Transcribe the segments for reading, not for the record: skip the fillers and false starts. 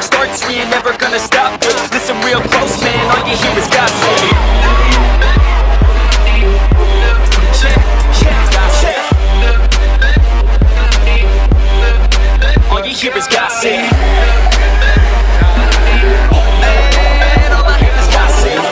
music starts, we ain't never gonna stop it. Listen real close, man, all you hear is gossip. All you hear is gossip. Man, all I hear is gossip.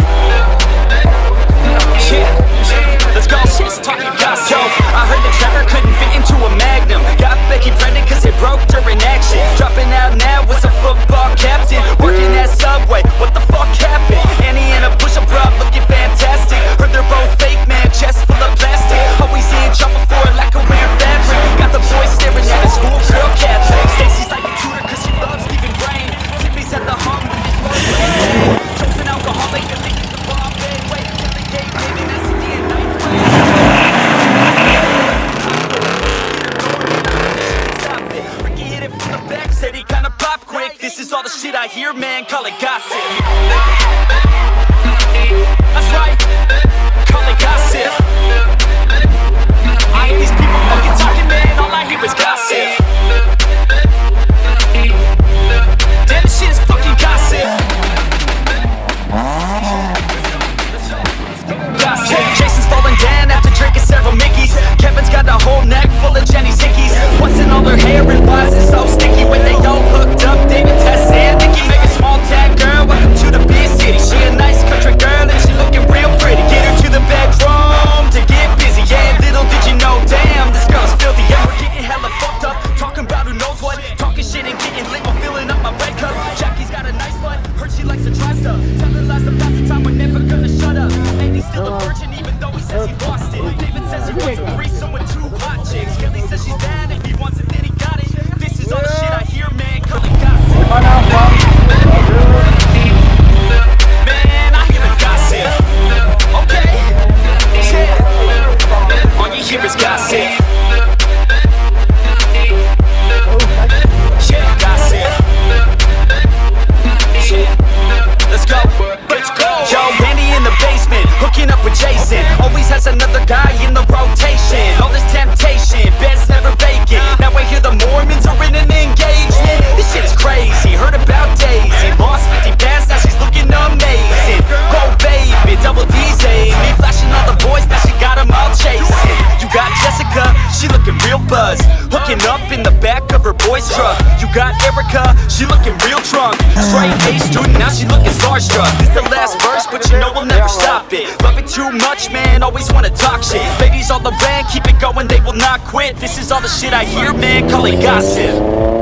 Let's go, shit's talking gossip. Yo, I heard that Trevor couldn't fit into a Magnum. Got Becky pregnant cause it broke during action. Dropping out now was a football captain. Working at Subway, what the fuck happened? Annie in a push-up bra looking fantastic. Heard they're both fake, man, chest full of plastic. Always in trouble for a lack of wearing fabric. Got the boys staring at a school girl caption. Stacy's like a tutor cause she loves giving brain. Timmy's at the hum with his love. Chosen alcoholic and they eat the bomb. Wait until the game, baby, that's the day and night. Ricky hit it from the back, said he kinda pop quick. This is all the shit I hear, man, call it gossip. That's right, call it gossip. I hear these people fucking talking, man, all I hear is gossip. Damn, this shit is fucking gossip. Jason's falling down after drinking several Mickeys. Kevin's got a whole neck full of Jenny's hickeys. What's in all her hair and why is it so sticky? When they all hooked up, David, Tess, and Nikki. Make a small town girl, welcome to the big city. She a nice country girl and she looking real pretty. Get her to the bedroom to get busy. Yeah, little did you know, damn, this girl's filthy. Yeah, we're getting hella fucked up, talking about who knows what. Talking shit and getting lit, I'm filling up my red cup. Jackie's got a nice butt, heard she likes to try stuff. Telling lies to pass the time, we're never gonna shut up. And he's still a virgin even though he says he lost it. David says he wants a threesome with 2 hot chicks. Kelly says she's bad, if he wants it then he got it. This is all the shit I hear, man, call it gossip. Man, I hear the gossip. Okay, yeah. All you hear is gossip. Yeah, gossip. Yeah, let's go. Let's go. Yo, Randy in the basement, hooking up with Jason. Always has another guy in the rotation. All this temptation, bed's never vacant. Now I hear the Mormons are in an engagement. This shit is crazy, heard about Daisy. Lost 50 pounds, now she's looking amazing. Go baby, double D's me flashing all the boys, now she got them all chasing. You got Jessica, she looking real buzzed. Hooking up in the back of her boy's truck. You got Erica, she looking real drunk. Straight A student, now she looking starstruck. This the last verse, but you know we'll never stop it. Love it too much, man, always wanna talk shit. Ladies all around, keep it going, they will not quit. This is all the shit I hear, man, call it gossip.